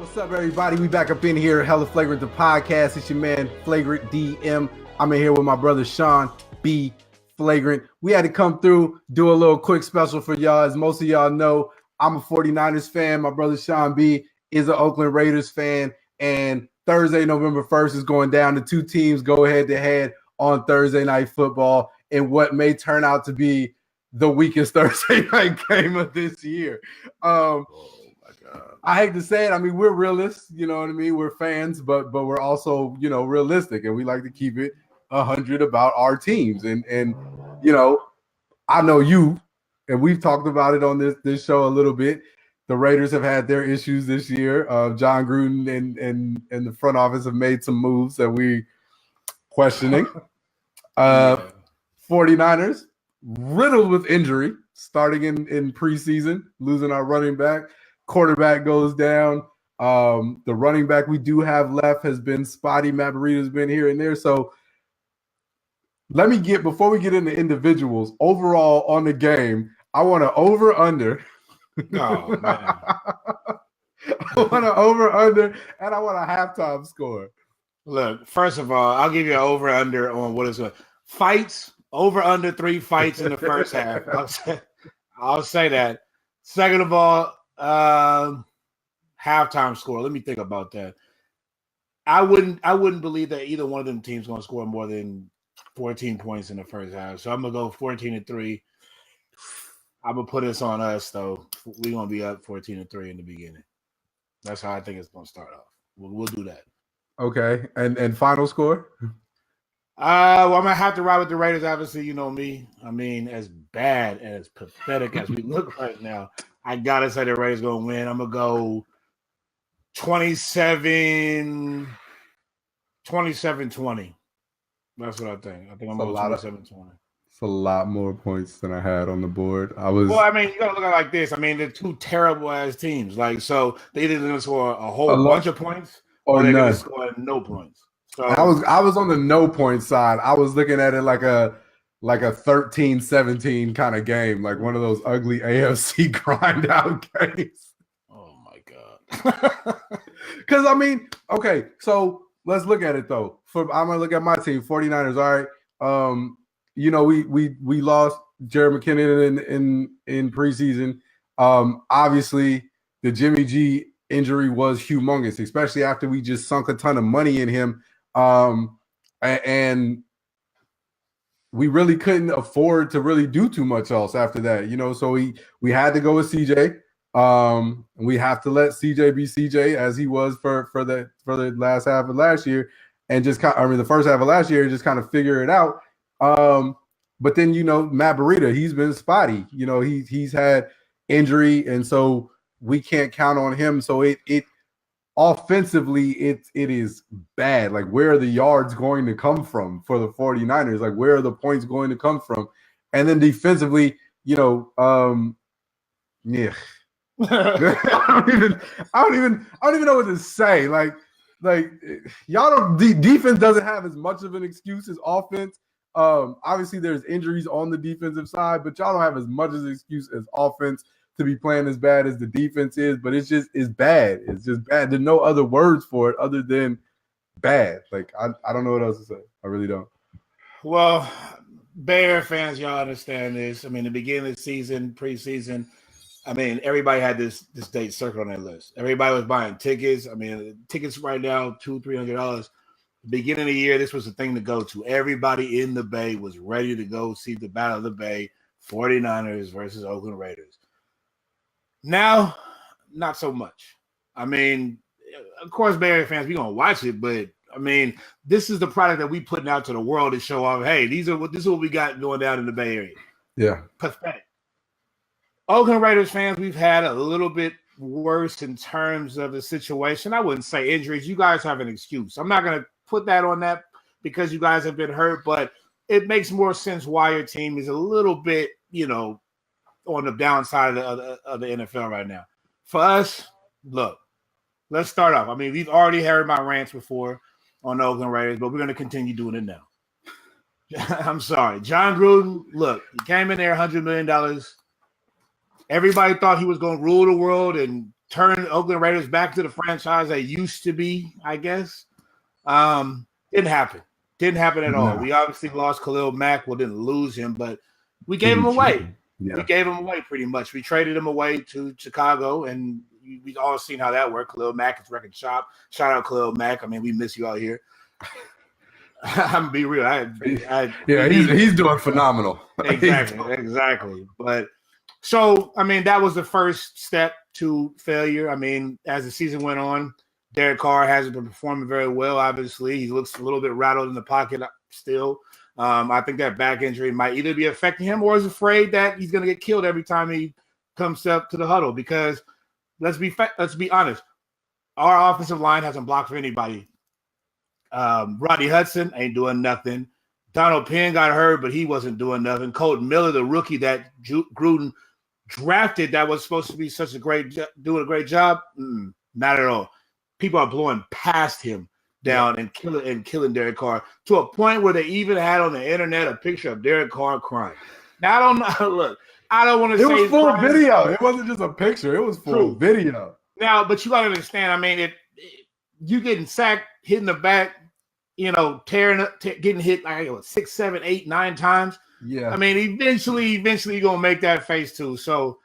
What's up, everybody? We back up in here. Hella Flagrant, the podcast. It's your man, Flagrant DM. I'm in here with my brother, Sean B. Flagrant. We had to come through, do a little quick special for y'all. As most of y'all know, I'm a 49ers fan. My brother, Sean B. is an Oakland Raiders fan. And Thursday, November 1st is going down. The two teams go head-to-head on Thursday Night Football in what may turn out to be the weakest Thursday night game of this year. I hate to say it. I mean, we're realists, you know what I mean? We're fans, but we're also, realistic, and we like to keep it 100 about our teams. And I know you, and we've talked about it on this show a little bit. The Raiders have had their issues this year. John Gruden and the front office have made some moves that we questioning. 49ers riddled with injury, starting in preseason, losing our running back. Quarterback goes down. The running back we do have left has been spotty. Matt Breida has been here and there. So before we get into individuals, overall on the game, I want to over-under. Oh, man. I want to over-under, and I want a halftime score. Look, first of all, I'll give you an over-under on what is going fights. Over-under 3 fights in the first half. I'll say that. Second of all, halftime score. Let me think about that. I wouldn't believe that either one of them teams going to score more than 14 points in the first half. So I'm gonna go 14-3. I'm gonna put this on us though. We're gonna be up 14-3 in the beginning. That's how I think it's gonna start off. We'll do that. Okay, and final score. Well, I'm gonna have to ride with the Raiders. Obviously, you know me. I mean, as bad and as pathetic as we look right now, I gotta say the Raiders gonna win. I'm gonna go 27-20. That's what I think. I think I'm gonna go 27-20. It's a lot more points than I had on the board. Well, I mean, you gotta look at it like this. I mean, they're two terrible ass teams. Like, so they either gonna score a whole bunch of points or they're gonna score no points. So I was on the no point side. I was looking at it like a 13-17 kind of game, like one of those ugly AFC grind out games. Oh my God. Because I mean, okay, so let's look at it though. I'm gonna look at my team, 49ers. All right. We lost Jared McKinnon in preseason. Obviously the Jimmy G injury was humongous, especially after we just sunk a ton of money in him. And we really couldn't afford to really do too much else after that, so we had to go with CJ. We have to let CJ be CJ as he was for the last half of last year, and the first half of last year, just kind of figure it out. But then, Matt Breida, he's been spotty, he's had injury, and so we can't count on him. So it offensively, it is bad. Like, where are the yards going to come from for the 49ers? Like, where are the points going to come from? And then defensively, yeah. I don't even know what to say. Like y'all don't. Defense doesn't have as much of an excuse as offense. Obviously, there's injuries on the defensive side, but y'all don't have as much of an excuse as offense to be playing as bad as the defense is. But it's bad. It's just bad. There's no other words for it other than bad. Like, I don't know what else to say. I really don't. Well, Bear fans, y'all understand this. I mean, the beginning of the season, preseason, I mean, everybody had this date circled on their list. Everybody was buying tickets. I mean, tickets right now, $200-$300. Beginning of the year, this was the thing to go to. Everybody in the Bay was ready to go see the Battle of the Bay, 49ers versus Oakland Raiders. Now, not so much. I mean, of course, Bears fans, we're going to watch it, but, I mean, this is the product that we putting out to the world to show off, hey, this is what we got going down in the Bay Area. Yeah. Pathetic. Oakland Raiders fans, we've had a little bit worse in terms of the situation. I wouldn't say injuries. You guys have an excuse. I'm not going to put that on that because you guys have been hurt, but it makes more sense why your team is a little bit, on the downside of the NFL right now. For us, look, let's start off. I mean, we've already heard my rants before on the Oakland Raiders, but we're going to continue doing it now. I'm sorry. John Gruden, look, he came in there $100 million. Everybody thought he was going to rule the world and turn Oakland Raiders back to the franchise they used to be, I guess. Didn't happen. Didn't happen at all. We obviously lost Khalil Mack. Well, didn't lose him, but we gave him away. Yeah. We gave him away pretty much. We traded him away to Chicago, and we all seen how that worked. Khalil Mack is wrecking shop. Shout out Khalil Mack. I mean, we miss you out here. I'm gonna be real. He's doing phenomenal. Exactly. But so, I mean, that was the first step to failure. I mean, as the season went on, Derek Carr hasn't been performing very well. Obviously, he looks a little bit rattled in the pocket still. I think that back injury might either be affecting him or is afraid that he's going to get killed every time he comes up to the huddle. Because let's be honest, our offensive line hasn't blocked for anybody. Rodney Hudson ain't doing nothing. Donald Penn got hurt, but he wasn't doing nothing. Colton Miller, the rookie that Gruden drafted, that was supposed to be doing a great job, not at all. People are blowing past him down and killing Derek Carr to a point where they even had on the internet a picture of Derek Carr crying. Now, I don't know. Look, I don't want to say it was full video. It wasn't just a picture. It was full video. Now, but you got to understand. I mean, you getting sacked, hitting the back, tearing up, getting hit like 6, 7, 8, 9 times. Yeah. I mean, eventually you're gonna make that face too. So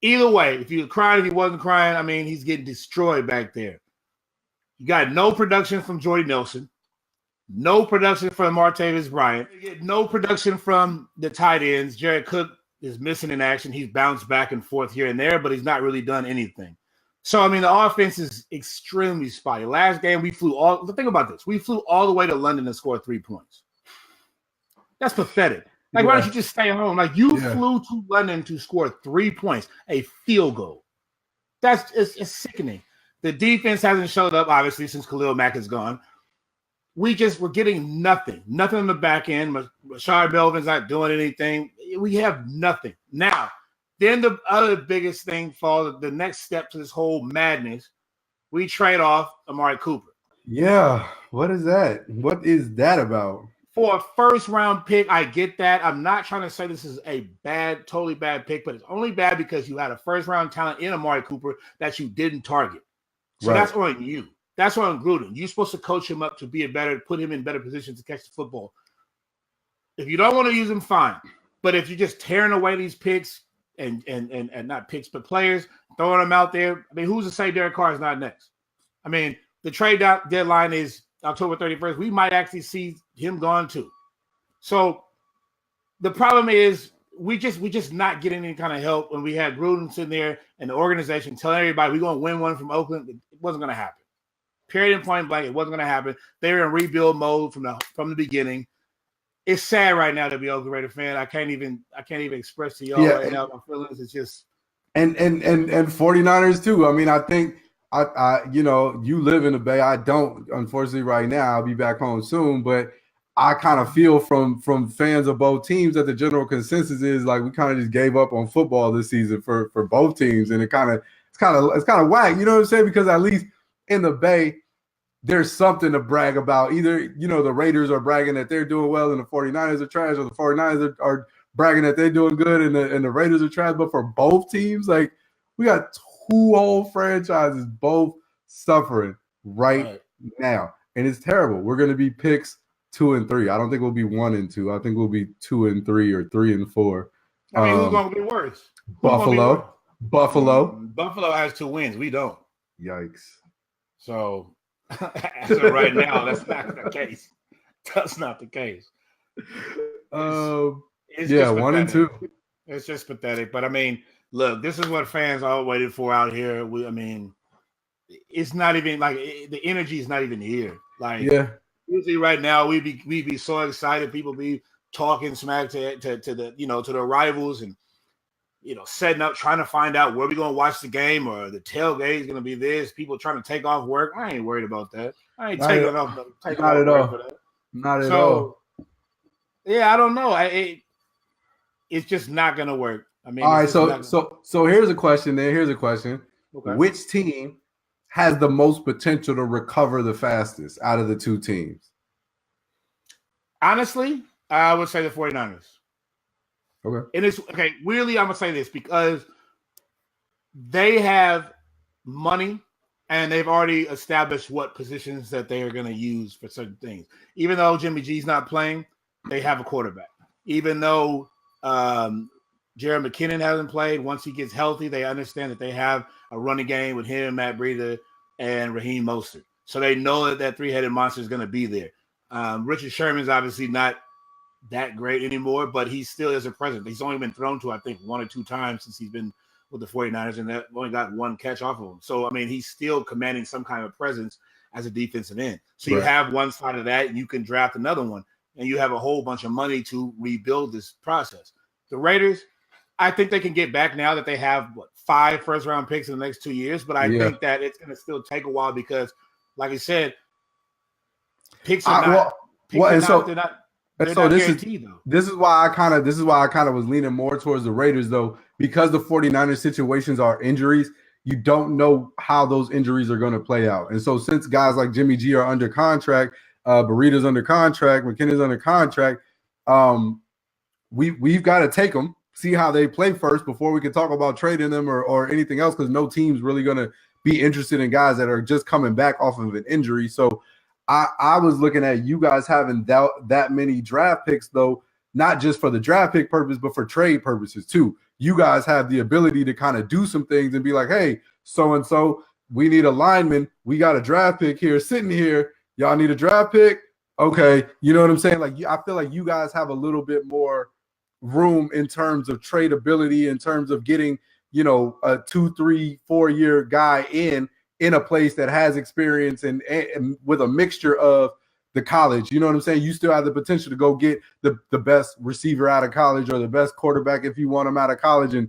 either way, if he was crying, if he wasn't crying, I mean, he's getting destroyed back there. You got no production from Jordy Nelson, no production from Martavis Bryant, you get no production from the tight ends. Jared Cook is missing in action. He's bounced back and forth here and there, but he's not really done anything. So, I mean, the offense is extremely spotty. Last game, think about this. We flew all the way to London and scored 3 points. That's pathetic. Like, why don't you just stay home? Like, you flew to London to score 3 points, a field goal. It's sickening. The defense hasn't showed up, obviously, since Khalil Mack is gone. We're getting nothing. Nothing in the back end. Rashard Melvin's not doing anything. We have nothing. Now, then the other biggest thing for the next step to this whole madness, we trade off Amari Cooper. Yeah. What is that? What is that about? For a first-round pick, I get that. I'm not trying to say this is a totally bad pick, but it's only bad because you had a first-round talent in Amari Cooper that you didn't target. So that's on you. That's on Gruden. You're supposed to coach him up to put him in better positions to catch the football. If you don't want to use him, fine. But if you're just tearing away these picks and not picks, but players, throwing them out there, I mean, who's to say Derek Carr is not next? I mean, the trade deadline is October 31st. We might actually see him gone too. So the problem is we just not getting any kind of help when we had Gruden sitting there and the organization telling everybody we're going to win one from Oakland. It wasn't going to happen. Period and point blank. It wasn't going to happen. They were in rebuild mode from the beginning. It's sad right now to be an Oakland Raider fan. I can't even express to y'all right now my feelings. It's just and 49ers too. I mean, I think you live in the Bay. I don't, unfortunately, right now. I'll be back home soon, but I kind of feel from fans of both teams that the general consensus is like we kind of just gave up on football this season for both teams, and it's kind of whack. You know what I'm saying? Because at least in the Bay, there's something to brag about. Either the Raiders are bragging that they're doing well and the 49ers are trash, or the 49ers are bragging that they're doing good and the Raiders are trash. But for both teams, like we got two whole franchises both suffering right now, and it's terrible. We're going to be picks 2 and 3. I don't think we'll be 1 and 2. I think we'll be 2 and 3 or 3 and 4. I mean, who's going to be worse? Buffalo. Buffalo has 2 wins. We don't. Yikes. So as of right now, that's not the case. That's not the case. It's 1 and 2. It's just pathetic. But I mean, look, this is what fans all waited for out here. It's not even like the energy is not even here. Like, usually right now we be so excited. People be talking smack to the rivals and setting up, trying to find out where we're gonna watch the game or the tailgate is gonna be this. People trying to take off work. I ain't worried about that. I ain't taking off work for that. Not at all. Yeah, I don't know. It's just not gonna work. I mean, all right. So here's a question. Here's a question. Okay. Which team has the most potential to recover the fastest out of the two teams? Honestly, I would say the 49ers. Okay. And it's okay. Really, I'm gonna say this because they have money, and they've already established what positions that they are going to use for certain things. Even though Jimmy G's not playing, they have a quarterback. Even though Jared McKinnon hasn't played, once he gets healthy, they understand that they have a running game with him, Matt Breida, and Raheem Mostert. So they know that that three-headed monster is going to be there. Richard Sherman's obviously not that great anymore, but he still is a presence. He's only been thrown to, I think, 1 or 2 times since he's been with the 49ers, and that only got 1 catch off of him. So, I mean, he's still commanding some kind of presence as a defensive end. So you have one side of that, and you can draft another one, and you have a whole bunch of money to rebuild this process. The Raiders, I think they can get back now that they have 5 first-round picks in the next 2 years, but I think that it's going to still take a while because, like I said, picks are not. This is why I kind of was leaning more towards the Raiders, though, because the 49ers situations are injuries. You don't know how those injuries are going to play out. And so since guys like Jimmy G are under contract, Burrito's under contract, McKinnon's under contract, we've got to take them, see how they play first before we can talk about trading them or anything else, because no team's really going to be interested in guys that are just coming back off of an injury. So I was looking at you guys having that many draft picks, though, not just for the draft pick purpose, but for trade purposes too. You guys have the ability to kind of do some things and be like, hey, so-and-so, we need a lineman. We got a draft pick here sitting here. Y'all need a draft pick? Okay. You know what I'm saying? Like, I feel like you guys have a little bit more room in terms of tradability, in terms of getting, a 2, 3, 4 year guy in a place that has experience and with a mixture of the college. You know what I'm saying? You still have the potential to go get the best receiver out of college or the best quarterback if you want him out of college and,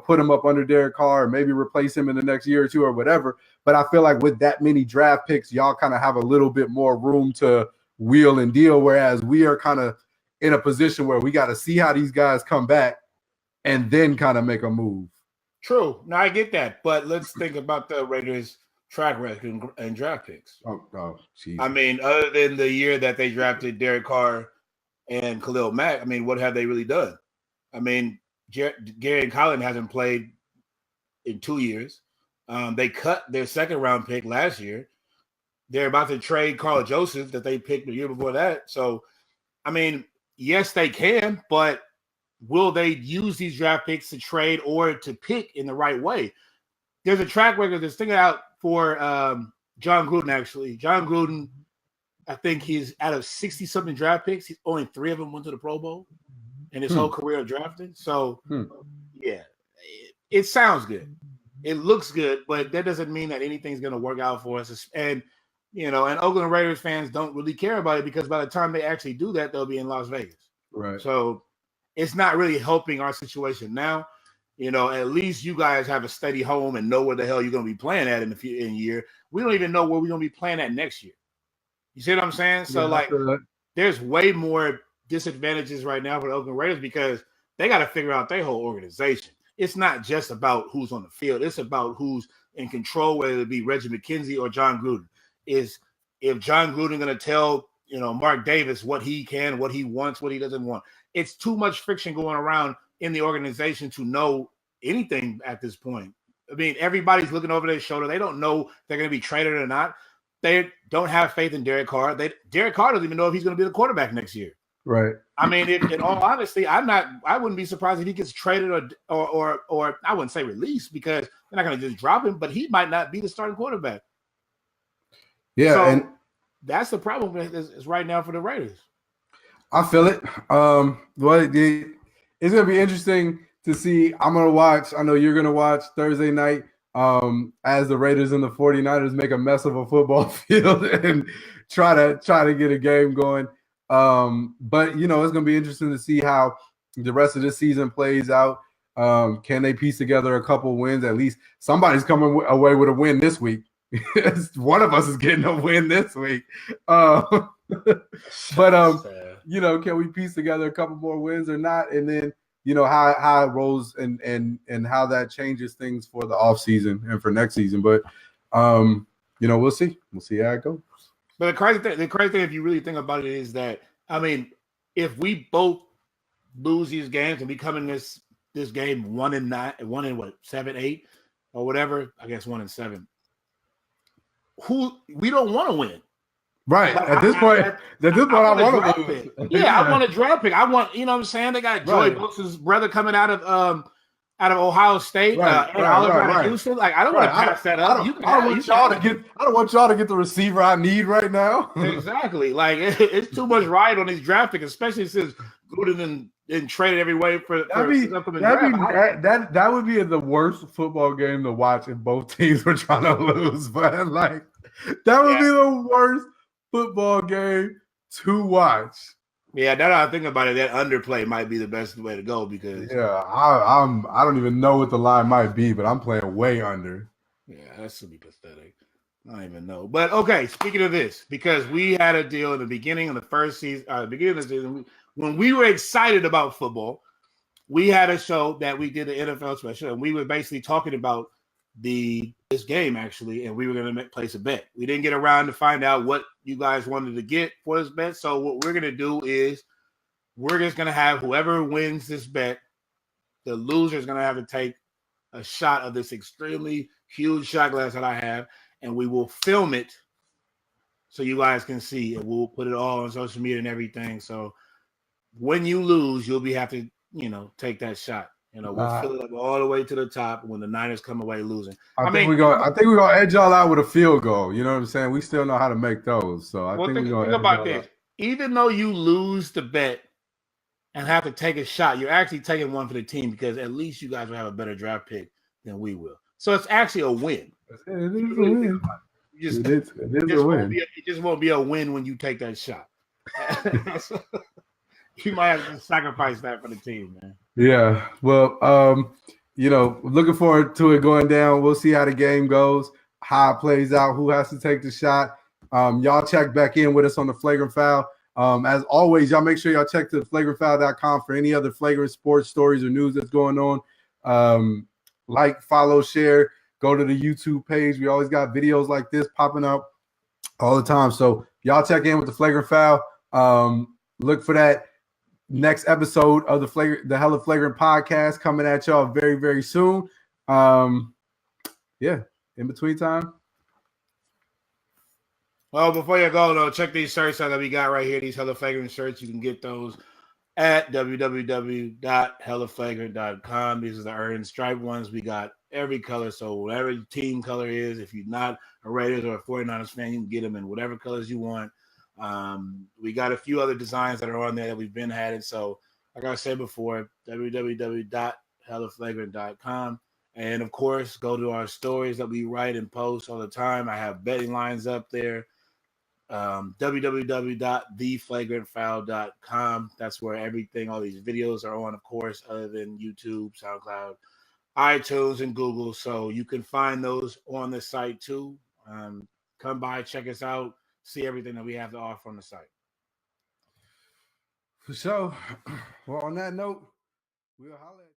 put him up under Derek Carr or maybe replace him in the next year or two or whatever. But I feel like with that many draft picks, y'all kind of have a little bit more room to wheel and deal, whereas we are kind of in a position where we got to see how these guys come back and then kind of make a move. True. Now, I get that. But let's think about the Raiders' track record and draft picks. Oh, geez. I mean, other than the year that they drafted Derek Carr and Khalil Mack, I mean, what have they really done? I mean, Gary Collin hasn't played in 2 years. They cut their second-round pick last year. They're about to trade Carl Joseph that they picked the year before that. So, I mean, yes, they can, but will they use these draft picks to trade or to pick in the right way? There's a track record that's thinking out for John Gruden, actually. John Gruden, I think he's out of 60-something draft picks, only 3 of them went to the Pro Bowl in his whole career of drafting. So, yeah, it sounds good. It looks good, but that doesn't mean that anything's going to work out for us. And, and Oakland Raiders fans don't really care about it because by the time they actually do that, they'll be in Las Vegas. Right. So it's not really helping our situation now. At least you guys have a steady home and know where the hell you're going to be playing at in a year. We don't even know where we're going to be playing at next year. You see what I'm saying? So, there's way more disadvantages right now for the Oakland Raiders because they got to figure out their whole organization. It's not just about who's on the field. It's about who's in control, whether it be Reggie McKenzie or John Gruden. If John Gruden going to tell, Mark Davis what he can, what he wants, what he doesn't want. It's too much friction going around in the organization to know anything at this point. I mean, everybody's looking over their shoulder. They don't know if they're going to be traded or not. They don't have faith in Derek Carr. Derek Carr doesn't even know if he's going to be the quarterback next year. Right. I mean, in all honesty, I wouldn't be surprised if he gets traded or I wouldn't say released because they're not going to just drop him, but he might not be the starting quarterback. Yeah, so and that's the problem is right now for the Raiders. I feel it. It's going to be interesting to see. I'm going to watch. I know you're going to watch Thursday night as the Raiders and the 49ers make a mess of a football field and try to get a game going. But it's going to be interesting to see how the rest of this season plays out. Can they piece together a couple wins? At least somebody's coming away with a win this week. One of us is getting a win this week. But can we piece together a couple more wins or not? And then how it rolls and how that changes things for the offseason and for next season. But we'll see. We'll see how it goes. But the crazy thing, if you really think about it, is that if we both lose these games and we come in this game 1-9, 7-8, or whatever. I guess 1-7. Who we don't want to win. Right. But at this point, I want to lose. Yeah, I want a draft pick. I want, you know what I'm saying? They got Joey Bosa's brother coming out of Ohio State, Oliver out of Houston. Like, I don't want to pass that up. I don't want y'all to get the receiver I need right now. Exactly. Like, it's too much ride on these draft picks, especially since Gruden didn't trade every way for upcoming draft. That would be the worst football game to watch if both teams were trying to lose. But like, that would be the worst football game to watch. Yeah, now that I think about it, that underplay might be the best way to go because I don't even know what the line might be, but I'm playing way under. Yeah, that's gonna be pathetic. I don't even know. But okay, speaking of this, because we had a deal in the beginning of the first season, beginning of the season, when we were excited about football, we had a show that we did an NFL special, and we were basically talking about this game actually, and we were going to place a bet. We didn't get around to find out what you guys wanted to get for this bet. So what we're going to do is we're just going to have whoever wins this bet, the loser is going to have to take a shot of this extremely huge shot glass that I have, and we will film it so you guys can see, and we'll put it all on social media and everything. So when you lose, you'll have to, take that shot. We'll fill it up all the way to the top when the Niners come away losing. I think we're gonna edge y'all out with a field goal. You know what I'm saying? We still know how to make those. So I think we're gonna think about this. Even though you lose the bet and have to take a shot, you're actually taking one for the team because at least you guys will have a better draft pick than we will. So it's actually a win. It is a win. It just won't be a win when you take that shot. You might have to sacrifice that for the team, man. Yeah. Well, looking forward to it going down. We'll see how the game goes, how it plays out, who has to take the shot. Y'all check back in with us on the Flagrant Foul. As always, y'all make sure y'all check to flagrantfoul.com for any other flagrant sports stories or news that's going on. Like, follow, share, go to the YouTube page. We always got videos like this popping up all the time. So y'all check in with the Flagrant Foul. Look for that next episode of the Hella Flagrant podcast coming at y'all very, very soon. In between time. Well, before you go, though, check these shirts out that we got right here. These Hella Flagrant shirts. You can get those at www.hellaflagrant.com. These are the earned stripe ones. We got every color. So whatever your team color is, if you're not a Raiders or a 49ers fan, you can get them in whatever colors you want. We got a few other designs that are on there that we've been having. So like I said before, www.hellaflagrant.com. And of course, go to our stories that we write and post all the time. I have betting lines up there. www.theflagrantfoul.com. That's where everything, all these videos are on, of course, other than YouTube, SoundCloud, iTunes, and Google. So you can find those on the site too. Come by, check us out, see everything that we have to offer on the site. For sure. Well, on that note, we'll holler at you.